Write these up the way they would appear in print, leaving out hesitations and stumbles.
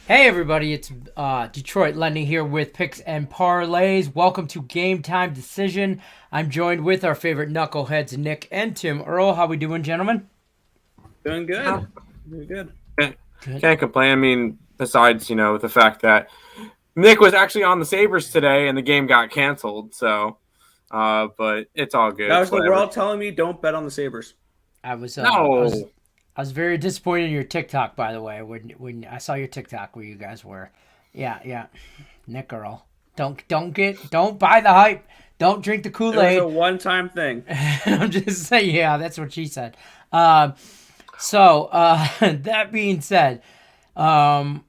Hey everybody, it's Detroit Lending here with Picks and Parlays. Welcome to Game Time Decision. I'm joined with our favorite knuckleheads, Nick and Tim Earl. How we doing, gentlemen? Doing Yeah, good. Doing good. can't, Good. can't complain. I mean, besides the fact that Nick was actually on the Sabres today and the game got canceled. So, but it's all good. That It's was the whatever. world telling me don't bet on the Sabres. I was uh I was No, I was very disappointed in your TikTok, by the way, when I saw your TikTok where you guys were. Yeah. Nick Earl. Don't buy the hype. Don't drink the It was a Kool-Aid. one-time thing. I'm just saying, yeah, that's what she said. So that being said, um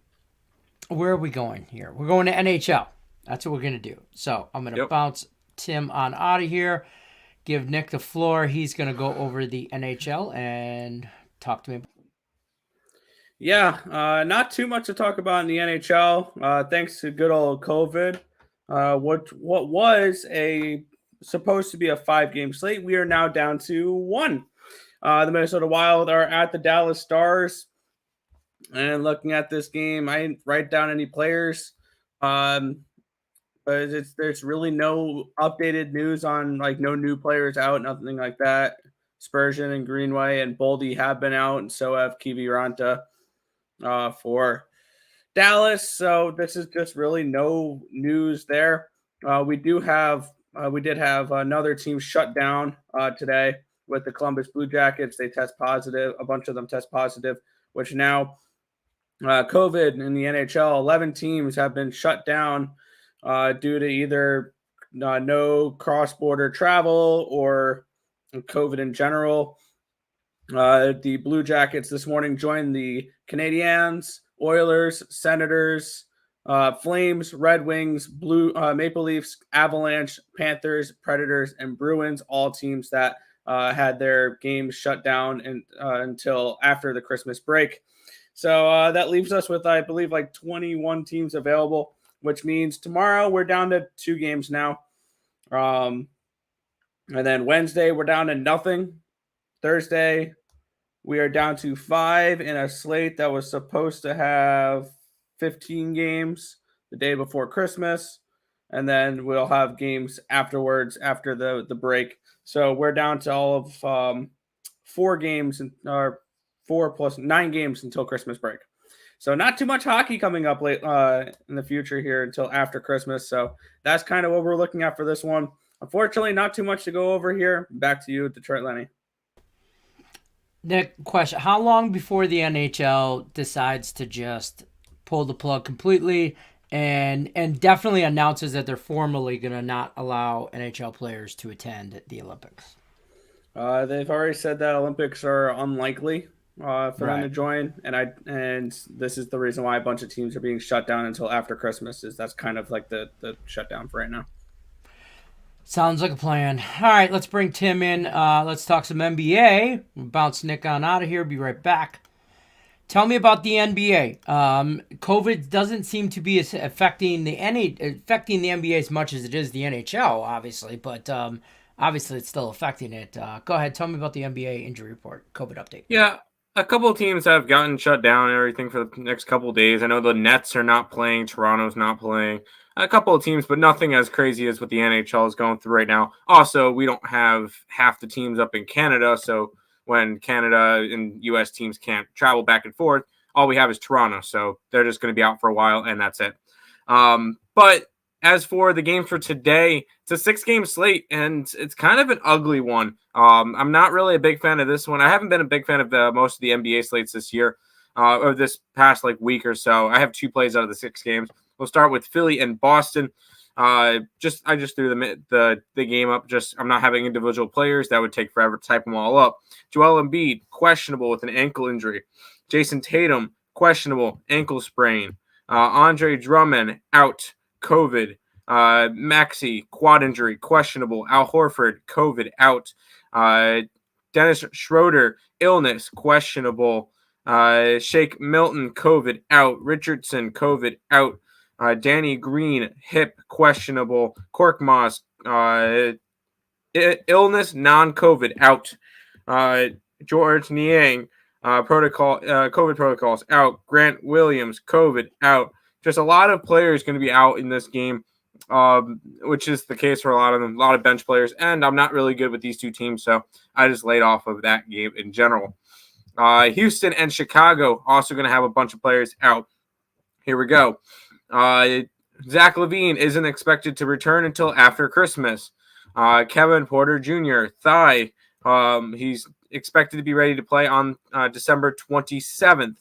where are we going here? We're going to NHL. That's what we're going to do. So I'm going to yep. bounce Tim on out of here, give Nick the floor. He's going to go over the NHL and talk to me. Yeah, not too much to talk about in the NHL. Thanks to good old COVID. What was a supposed to be a 5-game slate, we are now down to one. The Minnesota Wild are at the Dallas Stars, and looking at this game, I didn't write down any players. Um, but there's really no updated news on, like, no new players out, nothing like that. Spurgeon and Greenway and Boldy have been out, and so have Kiviranta for Dallas. So this is just really no news there. We did have another team shut down today with the Columbus Blue Jackets. They test positive. A bunch of them test positive, which now COVID in the NHL, 11 teams have been shut down due to either no cross-border travel or COVID in general. The Blue Jackets this morning joined the Canadiens, Oilers, Senators, Flames, Red Wings, Blue Maple Leafs, Avalanche, Panthers, Predators, and Bruins. All teams that had their games shut down until after the Christmas break. So that leaves us with, I believe, like 21 teams available, which means tomorrow we're down to 2 games now. Um, and then Wednesday, we're down to nothing. Thursday, we are down to 5 in a slate that was supposed to have 15 games the day before Christmas. And then we'll have games afterwards after the break. So we're down to all of 4 games, or 4 plus 9 games until Christmas break. So not too much hockey coming up late in the future here until after Christmas. So that's kind of what we're looking at for this one. Unfortunately, not too much to go over here. Back to you, Detroit Lenny. Nick, question: how long before the NHL decides to just pull the plug completely and definitely announces that they're formally going to not allow NHL players to attend the Olympics? They've already said that Olympics are unlikely for them to Right. join, and this is the reason why a bunch of teams are being shut down until after Christmas. Is that's kind of like the shutdown for right now. Sounds like a plan. All right, let's bring Tim in. Let's talk some NBA. We'll bounce Nick on out of here. Be right back. Tell me about the NBA. COVID doesn't seem to be affecting the NBA as much as it is the NHL, obviously, but obviously it's still affecting it. Go ahead, tell me about the NBA injury report, COVID update. Yeah, a couple of teams have gotten shut down and everything for the next couple of days. I know the Nets are not playing, Toronto's not playing. A couple of teams, but nothing as crazy as what the NHL is going through right now. Also, we don't have half the teams up in Canada, so when Canada and US teams can't travel back and forth, all we have is Toronto. So they're just going to be out for a while, and that's it. But as for the game for today, it's a 6-game slate, and it's kind of an ugly one. I'm not really a big fan of this one. I haven't been a big fan of most of the NBA slates this year, or this past week or so. I have 2 plays out of the 6 games. We'll start with Philly and Boston. I just threw the game up. Just I'm not having individual players. That would take forever to type them all up. Joel Embiid, questionable with an ankle injury. Jason Tatum, questionable ankle sprain. Andre Drummond, out, COVID. Maxey, quad injury, questionable. Al Horford, COVID, out. Dennis Schroeder, illness, questionable. Shake Milton, COVID, out. Richardson, COVID, out. Danny Green, hip, questionable. Korkmaz, illness, non-COVID, out. George Niang, COVID protocols out. Grant Williams, COVID out. Just a lot of players going to be out in this game, which is the case for a lot of them, a lot of bench players. And I'm not really good with these two teams, so I just laid off of that game in general. Houston and Chicago also going to have a bunch of players out. Here we go. Zach LaVine isn't expected to return until after Christmas. Kevin Porter Jr., thigh. He's expected to be ready to play on December 27th.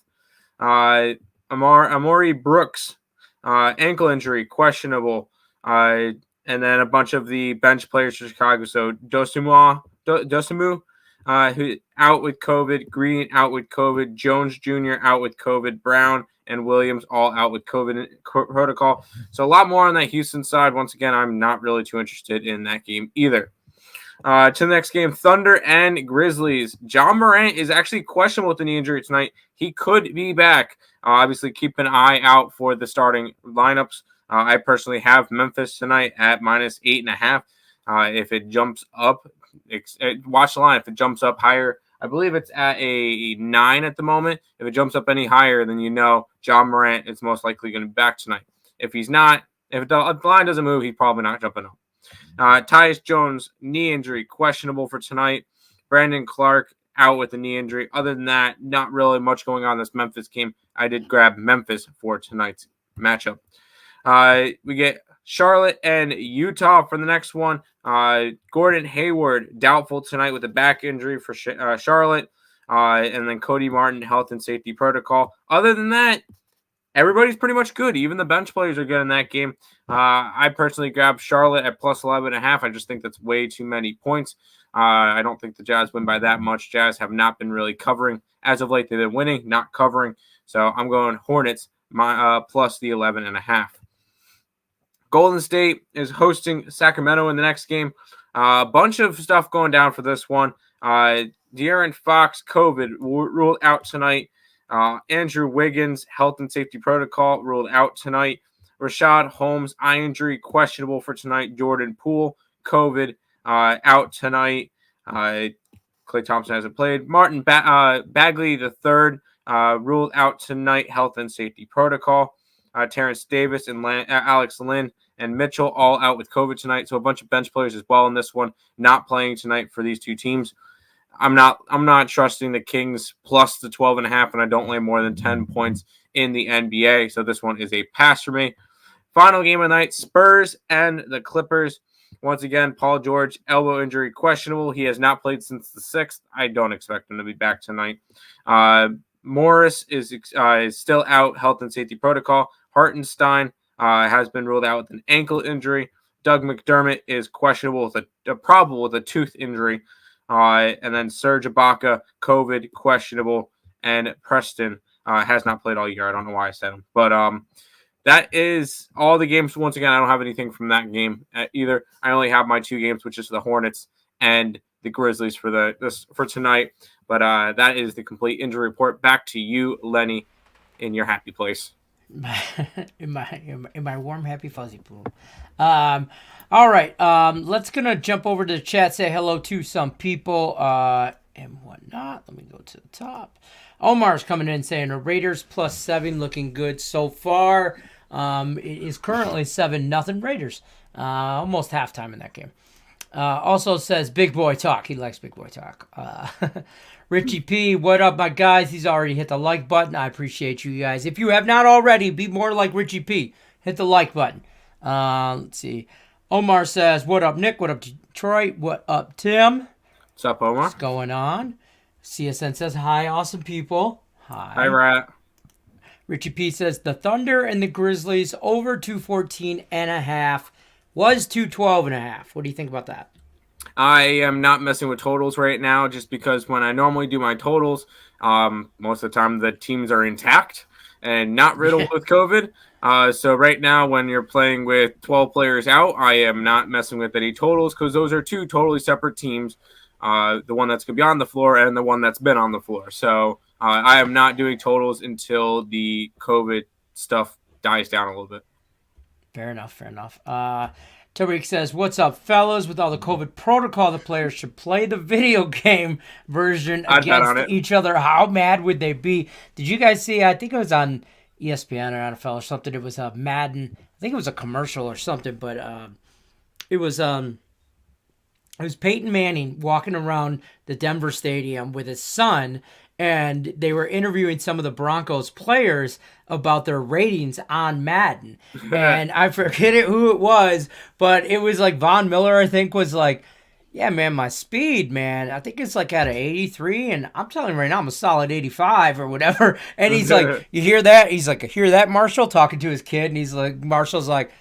Amari Brooks, ankle injury, questionable. And then a bunch of the bench players for Chicago. So Dosunmu, who out with COVID. Green out with COVID. Jones Jr. out with COVID. Brown and Williams all out with COVID protocol. So a lot more on that Houston side. Once again, I'm not really too interested in that game either. To the next game, Thunder and Grizzlies. John Morant is actually questionable with the knee injury tonight. He could be back. Obviously, keep an eye out for the starting lineups. I personally have Memphis tonight at -8.5. If it jumps up, watch the line. If it jumps up higher, I believe it's at a 9 at the moment. If it jumps up any higher, then you know John Morant is most likely going to be back tonight. If he's not, if the line doesn't move, he's probably not jumping up. Tyus Jones, knee injury, questionable for tonight. Brandon Clark out with the knee injury. Other than that, not really much going on in this Memphis game. I did grab Memphis for tonight's matchup. We get Charlotte and Utah for the next one. Gordon Hayward, doubtful tonight with a back injury for Charlotte. And then Cody Martin, health and safety protocol. Other than that, everybody's pretty much good. Even the bench players are good in that game. I personally grabbed Charlotte at +11.5. I just think that's way too many points. I don't think the Jazz win by that much. Jazz have not been really covering. As of late, they've been winning, not covering. So I'm going Hornets plus the 11.5. Golden State is hosting Sacramento in the next game. A bunch of stuff going down for this one. De'Aaron Fox, COVID, ruled out tonight. Andrew Wiggins, health and safety protocol, ruled out tonight. Rashad Holmes, eye injury, questionable for tonight. Jordan Poole, COVID, out tonight. Klay Thompson hasn't played. Martin Bagley III, ruled out tonight, health and safety protocol. Terrence Davis and Alex Lynn and Mitchell all out with COVID tonight. So a bunch of bench players as well in this one, not playing tonight for these two teams. I'm not trusting the Kings plus the 12.5, and I don't lay more than 10 points in the NBA. So this one is a pass for me. Final game of the night, Spurs and the Clippers. Once again, Paul George, elbow injury, questionable. He has not played since the 6th. I don't expect him to be back tonight. Morris is still out, health and safety protocol. Hartenstein has been ruled out with an ankle injury. Doug McDermott is questionable with a probable with a tooth injury. And then Serge Ibaka, COVID, questionable. And Preston has not played all year. I don't know why I said him. But that is all the games. Once again, I don't have anything from that game either. I only have my two games, which is the Hornets and the Grizzlies for tonight. But that is the complete injury report. Back to you, Lenny, in your happy place. in my warm, happy, fuzzy pool. All right. Let's gonna jump over to the chat, say hello to some people and whatnot. Let me go to the top. Omar's coming in saying the Raiders +7 looking good so far. It is currently 7-0 Raiders. Almost halftime in that game. Also says big boy talk. He likes big boy talk. Richie P, what up, my guys? He's already hit the like button. I appreciate you guys. If you have not already, be more like Richie P. Hit the like button. Let's see. Omar says, what up, Nick? What up, Detroit? What up, Tim? What's up, Omar? What's going on? CSN says, hi, awesome people. Hi, Rat. Richie P says, the Thunder and the Grizzlies over 214.5 was 212.5. What do you think about that? I am not messing with totals right now just because when I normally do my totals, most of the time the teams are intact and not riddled with COVID. So right now when you're playing with 12 players out, I am not messing with any totals because those are two totally separate teams, the one that's going to be on the floor and the one that's been on the floor. So I am not doing totals until the COVID stuff dies down a little bit. Fair enough. Tariq says, "What's up, fellas? With all the COVID protocol, the players should play the video game version I'd bet on against it. each other. How mad would they be?" Did you guys see? I think it was on ESPN or NFL or something. It was Madden. I think it was a commercial or something, but it was Peyton Manning walking around the Denver stadium with his son, and they were interviewing some of the Broncos players about their ratings on Madden. And I forget who it was, but it was like Von Miller, I think, was like, "Yeah, man, my speed, man, I think it's like at an 83, and I'm telling you right now, I'm a solid 85 or whatever." And he's like, "You hear that?" He's like, "Hear that, Marshall?" Talking to his kid, and he's like, Marshall's like,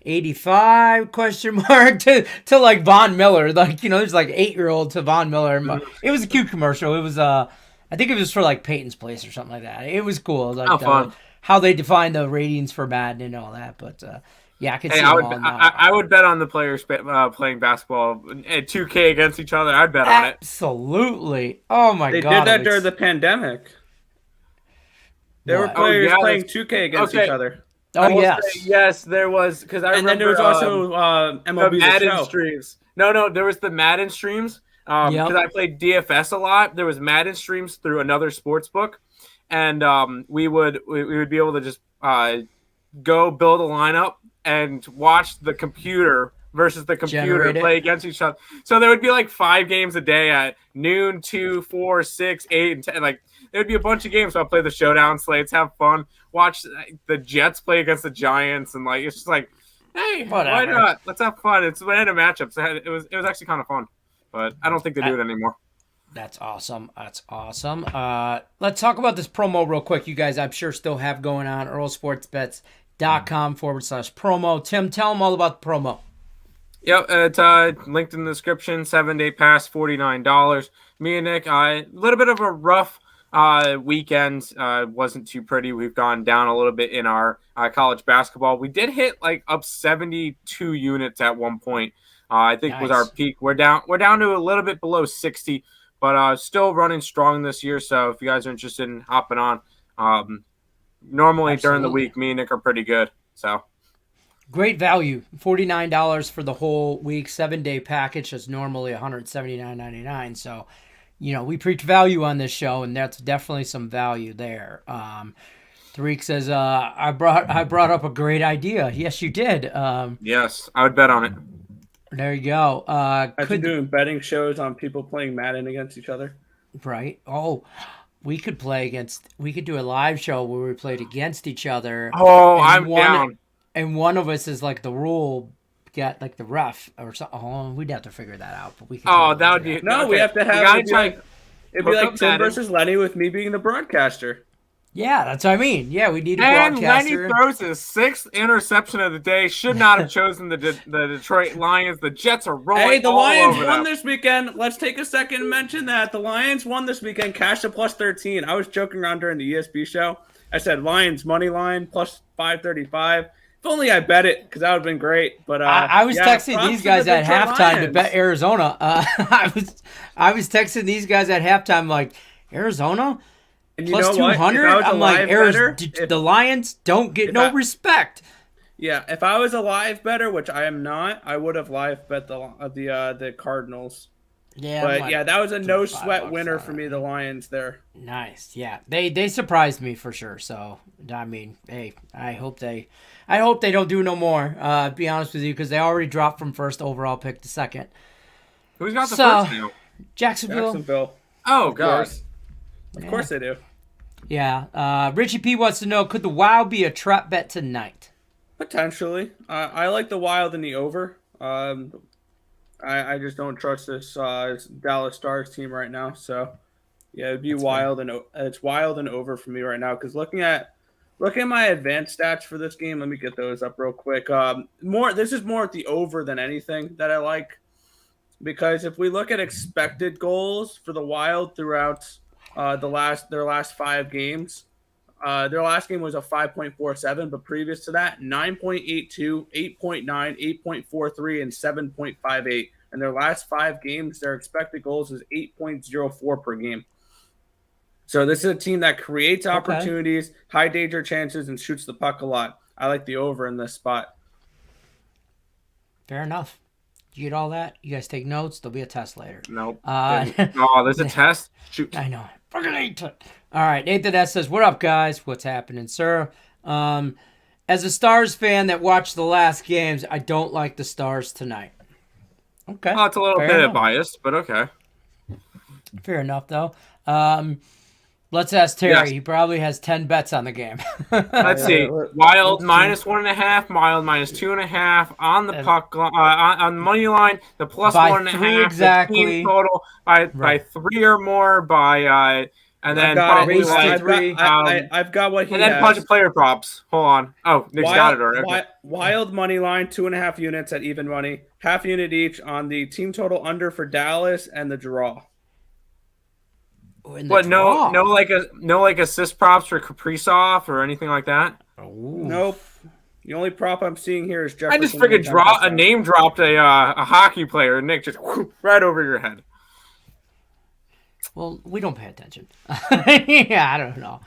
85 question mark to like Von Miller, like, there's like 8-year-old to Von Miller. It was a cute commercial. It was I think it was for like Peyton's Place or something like that. It was cool, like fun. how they define the ratings for Madden and all that. But yeah, I could see I them would, all now. I would bet on the players playing basketball at 2K against each other. I'd bet on it. Absolutely. Oh my They god. did that during the pandemic. There were What? players yeah, playing 2K against each other. Oh will yes. say yes, there was, because I And remember. then there was also the MLB The Madden Show. streams. No, there was the Madden streams. Because Yep. I played DFS a lot. There was Madden streams through another sports book, and we would be able to just go build a lineup and watch the computer versus the computer Generate it. play against each other. So there would be like 5 games a day at noon, 2, 4, 6, 8, and 10. Like there would be a bunch of games. So I play the showdown slates, have fun, watch the Jets play against the Giants, and like it's just like, hey, why Whatever. not? Let's have fun. It's random matchups. It was actually kind of fun, but I don't think they do it anymore. That's awesome. That's awesome. Let's talk about this promo real quick. You guys, I'm sure, still have going on. EarlSportsBets.com/promo. Tim, tell them all about the promo. Yep, it's linked in the description. 7-day pass, $49. Me and Nick, a little bit of a rough weekend. Wasn't too pretty. We've gone down a little bit in our college basketball. We did hit like up 72 units at one point. I think was our peak. We're down to a little bit below 60, but still running strong this year. So if you guys are interested in hopping on, normally during the week, me and Nick are pretty good. So. Great value. $49 for the whole week. 7-day package is normally $179.99. So, we preach value on this show, and that's definitely some value there. Tariq says, I brought up a great idea. Yes, you did. Yes, I would bet on it. There you go. Imagine doing betting shows on people playing Madden against each other. Right. Oh, we could do a live show where we played against each other. Oh, I'm down. And one of us is like the rule, get like the ref or something. Oh, we'd have to figure that out. But we can. Oh, that would be no. We have to have. It'd be like Tim versus Lenny with me being the broadcaster. Yeah, that's what I mean. Yeah, we need a broadcaster. And broadcaster. Lenny throws his 6th interception of the day. Should not have chosen the Detroit Lions. The Jets are rolling. Hey, the all Lions over won them. this weekend. Let's take a second and mention that the Lions won this weekend. Cash at +13. I was joking around during the ESB show. I said Lions money line +535. If only I bet it, because that would have been great. But I was texting these guys at halftime to bet Arizona. I was texting these guys at halftime like, Arizona and plus 200. I'm like, the Lions don't get no respect. Yeah, if I was a live better, which I am not, I would have live bet the Cardinals. Yeah, but yeah, that was a no sweat winner for me. The Lions there. Nice. Yeah, they surprised me for sure. So I mean, hey, I hope they don't do no more. Be honest with you, because they already dropped from first overall pick to second. Who's got the first now? Jacksonville. Oh, God. Of course they do. Yeah. Richie P wants to know, could the Wild be a trap bet tonight? Potentially. I like the Wild and the over. I just don't trust this Dallas Stars team right now. So, yeah, it'd be Wild and it's Wild and over for me right now. Because looking at my advanced stats for this game, let me get those up real quick. This is more at the over than anything that I like. Because if we look at expected goals for the Wild throughout their last 5 games, their last game was a 5.47, but previous to that, 9.82, 8.9, 8.43, and 7.58. And their last 5 games, their expected goals is 8.04 per game. So this is a team that creates opportunities, high danger chances, and shoots the puck a lot. I like the over in this spot. Fair enough. Did you get all that? You guys take notes. There'll be a test later. Nope. Uh, Oh, there's a test? Shoot. I know. Fucking hate it. All right. Nathan S says, what up, guys? What's happening, sir? As a Stars fan that watched the last games, I don't like the Stars tonight. Okay. Oh, it's a little Fair bit enough. biased, but okay. Fair enough, though. Let's ask Terry. Yes. He probably has 10 bets on the game. Let's see. Wild -1.5, Mild -2.5 on the puck on the money line. The plus By 1.5 3 exactly. The team total by Right. 3 or more by and then got probably it. like I've got what he and then has. a bunch of player props. Hold on. Oh, Nick's got it already. Okay. Wild money line, 2.5 units at even money, half unit each on the team total under for Dallas and the draw. But no assist props for Kaprizov or anything like that. Nope. The only prop I'm seeing here is Jefferson. I just freaking name dropped a hockey player. Nick just right over your head. Well, we don't pay attention. Yeah, I don't know.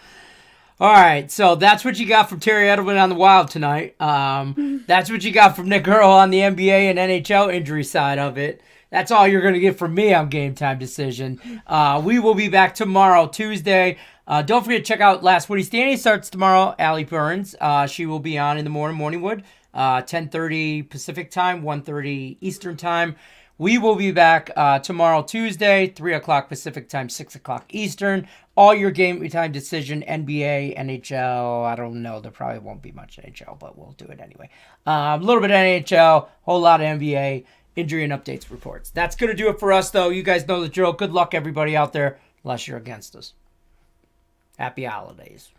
All right, so that's what you got from Terry Edelman on the Wild tonight. That's what you got from Nick Earl on the NBA and NHL injury side of it. That's all you're going to get from me on Game Time Decision. We will be back tomorrow, Tuesday. Don't forget to check out Last Woody Standing. Starts tomorrow. Allie Burns. She will be on in the morning wood. 10:30 Pacific time, 1:30 Eastern time. We will be back tomorrow, Tuesday, 3 o'clock Pacific time, 6 o'clock Eastern. All your Game Time Decision, NBA, NHL. I don't know. There probably won't be much NHL, but we'll do it anyway. A little bit of NHL, whole lot of NBA. Injury and updates reports. That's going to do it for us, though. You guys know the drill. Good luck, everybody out there, unless you're against us. Happy holidays.